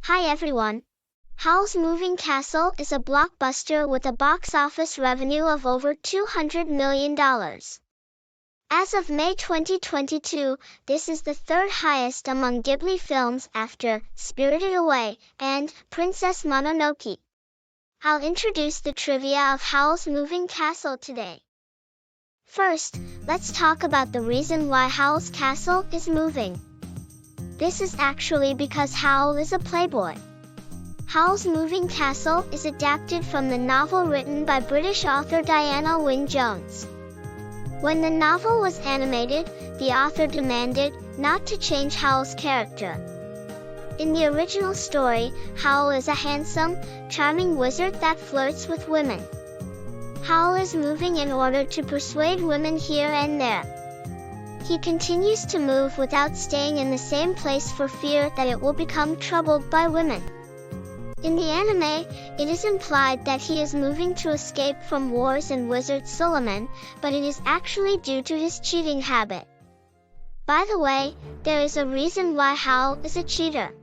Hi everyone! Howl's Moving Castle is a blockbuster with a box office revenue of over $200 million. As of May 2022, this is the third highest among Ghibli films after Spirited Away and Princess Mononoke. I'll introduce the trivia of Howl's Moving Castle today. First, let's talk about the reason why Howl's castle is moving. This is actually because Howl is a playboy. Howl's Moving Castle is adapted from the novel written by British author Diana Wynne Jones. When the novel was animated, the author demanded not to change Howl's character. In the original story, Howl is a handsome, charming wizard that flirts with women. Howl is moving in order to persuade women here and there. He continues to move without staying in the same place for fear that it will become troubled by women. In the anime, it is implied that he is moving to escape from wars and Wizard Suleiman, but it is actually due to his cheating habit. By the way, there is a reason why Howl is a cheater.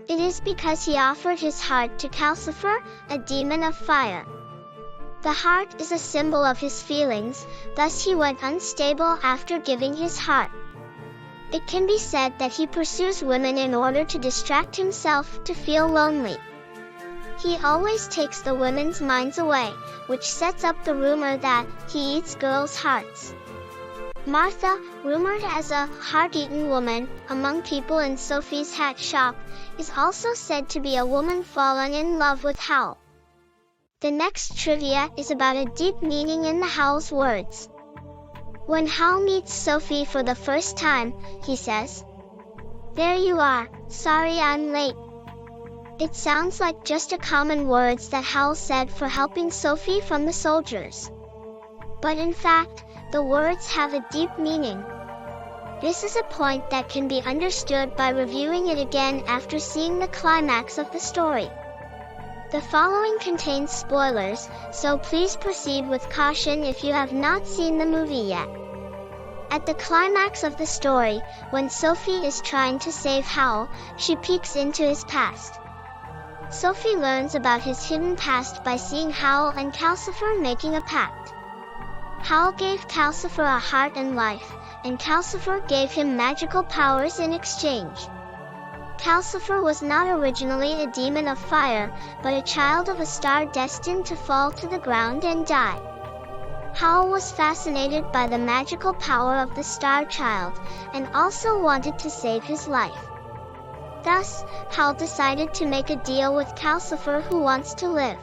It is because he offered his heart to Calcifer, a demon of fire. The heart is a symbol of his feelings, thus he went unstable after giving his heart. It can be said that he pursues women in order to distract himself to feel lonely. He always takes the women's minds away, which sets up the rumor that he eats girls' hearts. Martha, rumored as a heart-eaten woman among people in Sophie's hat shop, is also said to be a woman fallen in love with Howl. The next trivia is about a deep meaning in the Howl's words. When Howl meets Sophie for the first time, he says, "There you are, sorry I'm late." It sounds like just a common words that Howl said for helping Sophie from the soldiers. But in fact, the words have a deep meaning. This is a point that can be understood by reviewing it again after seeing the climax of the story. The following contains spoilers, so please proceed with caution if you have not seen the movie yet. At the climax of the story, when Sophie is trying to save Howl, she peeks into his past. Sophie learns about his hidden past by seeing Howl and Calcifer making a pact. Howl gave Calcifer a heart and life, and Calcifer gave him magical powers in exchange. Calcifer was not originally a demon of fire, but a child of a star destined to fall to the ground and die. Howl was fascinated by the magical power of the star child, and also wanted to save his life. Thus, Howl decided to make a deal with Calcifer, who wants to live.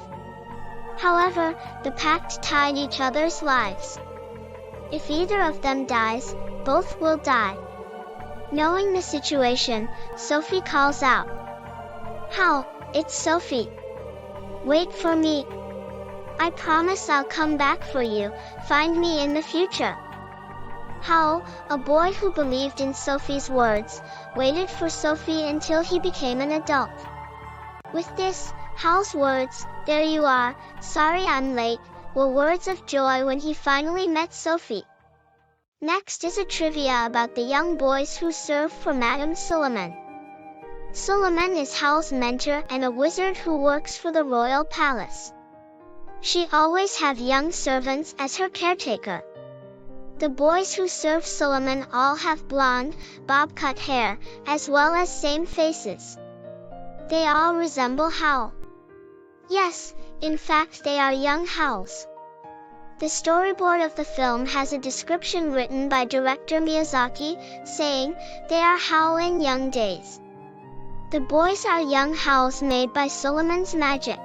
However, the pact tied each other's lives. If either of them dies, both will die. Knowing the situation, Sophie calls out, "Howl, it's Sophie. Wait for me. I promise I'll come back for you, find me in the future." Howl, a boy who believed in Sophie's words, waited for Sophie until he became an adult. With this, Howl's words, "There you are, sorry I'm late," were words of joy when he finally met Sophie. Next is a trivia about the young boys who serve for Madame Suleiman. Suleiman is Howl's mentor and a wizard who works for the royal palace. She always have young servants as her caretaker. The boys who serve Suleiman all have blonde, bob-cut hair, as well as same faces. They all resemble Howl. Yes, in fact they are young Howls. The storyboard of the film has a description written by director Miyazaki, saying, "They are Howl in young days." The boys are young Howls made by Suleiman's magic.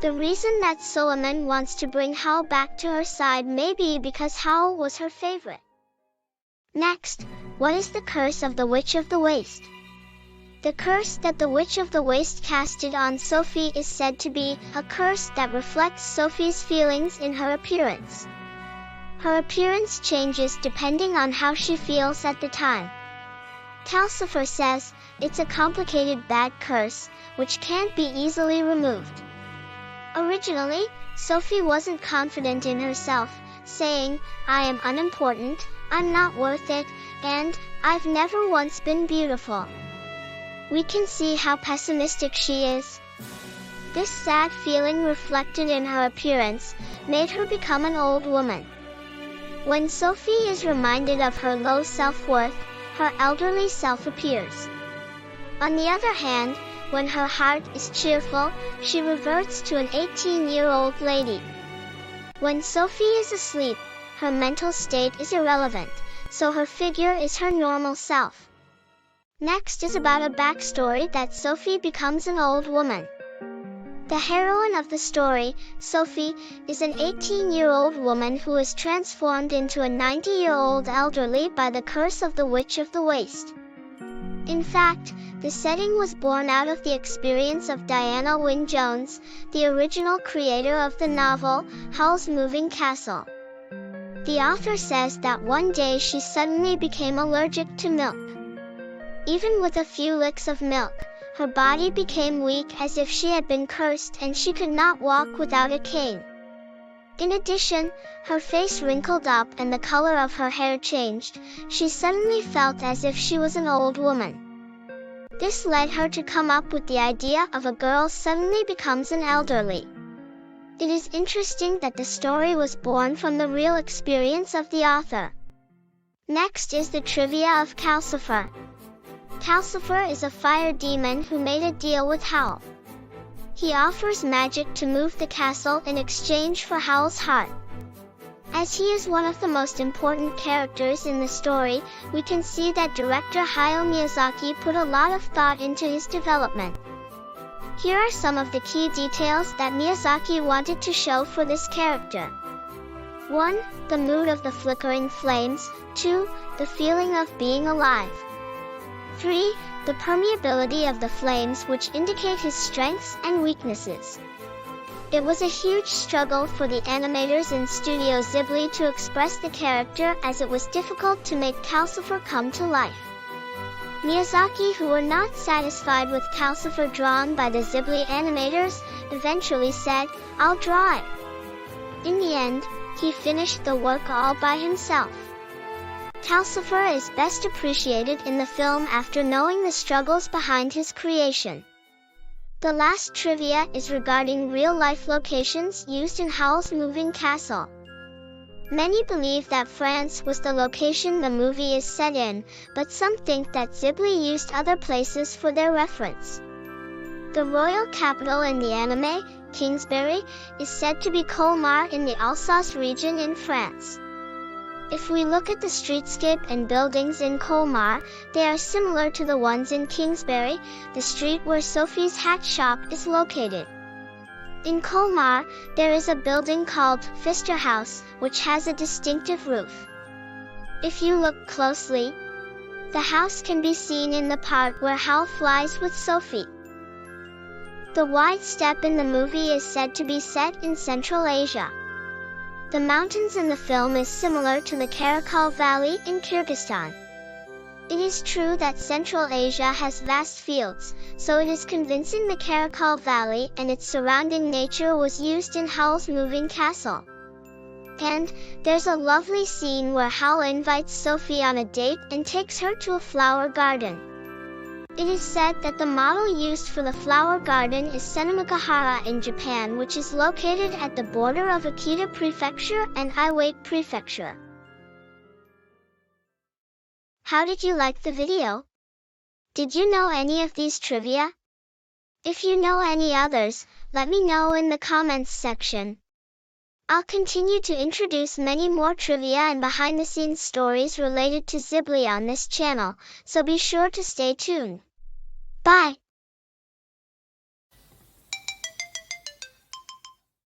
The reason that Suleiman wants to bring Howl back to her side may be because Howl was her favorite. Next, what is the curse of the Witch of the Waste? The curse that the Witch of the Waste casted on Sophie is said to be a curse that reflects Sophie's feelings in her appearance. Her appearance changes depending on how she feels at the time. Calcifer says, it's a complicated bad curse, which can't be easily removed. Originally, Sophie wasn't confident in herself, saying, "I am unimportant, I'm not worth it, and I've never once been beautiful." we can see how pessimistic she is. This sad feeling reflected in her appearance made her become an old woman. When Sophie is reminded of her low self-worth, her elderly self appears. On the other hand, when her heart is cheerful, she reverts to an 18-year-old lady. When Sophie is asleep, her mental state is irrelevant, so her figure is her normal self. Next is about a backstory that Sophie becomes an old woman. The heroine of the story, Sophie, is an 18-year-old woman who is transformed into a 90-year-old elderly by the curse of the Witch of the Waste. In fact, the setting was born out of the experience of Diana Wynne Jones, the original creator of the novel, Howl's Moving Castle. The author says that one day she suddenly became allergic to milk. Even with a few licks of milk, her body became weak as if she had been cursed and she could not walk without a cane. In addition, her face wrinkled up and the color of her hair changed. She suddenly felt as if she was an old woman. This led her to come up with the idea of a girl suddenly becomes an elderly. It is interesting that the story was born from the real experience of the author. Next is the trivia of Calcifer. Calcifer is a fire demon who made a deal with Howl. He offers magic to move the castle in exchange for Howl's heart. As he is one of the most important characters in the story, we can see that director Hayao Miyazaki put a lot of thought into his development. Here are some of the key details that Miyazaki wanted to show for this character. 1. The mood of the flickering flames. 2. The feeling of being alive. 3. The permeability of the flames, which indicate his strengths and weaknesses. It was a huge struggle for the animators in Studio Ghibli to express the character, as it was difficult to make Calcifer come to life. Miyazaki, who were not satisfied with Calcifer drawn by the Ghibli animators, eventually said, "I'll draw it." In the end, he finished the work all by himself. Calcifer is best appreciated in the film after knowing the struggles behind his creation. The last trivia is regarding real-life locations used in Howl's Moving Castle. Many believe that France was the location the movie is set in, but some think that Ghibli used other places for their reference. The royal capital in the anime, Kingsbury, is said to be Colmar in the Alsace region in France. If we look at the streetscape and buildings in Colmar, they are similar to the ones in Kingsbury, the street where Sophie's hat shop is located. In Colmar, there is a building called Pfister House, which has a distinctive roof. If you look closely, the house can be seen in the part where Howl flies with Sophie. The wide steppe in the movie is said to be set in Central Asia. The mountains in the film is similar to the Karakol Valley in Kyrgyzstan. It is true that Central Asia has vast fields, so it is convincing the Karakol Valley and its surrounding nature was used in Howl's Moving Castle. And there's a lovely scene where Howl invites Sophie on a date and takes her to a flower garden. It is said that the model used for the flower garden is Senamigahara in Japan, which is located at the border of Akita Prefecture and Iwate Prefecture. How did you like the video? Did you know any of these trivia? If you know any others, let me know in the comments section. I'll continue to introduce many more trivia and behind-the-scenes stories related to Ghibli on this channel, so be sure to stay tuned. Bye!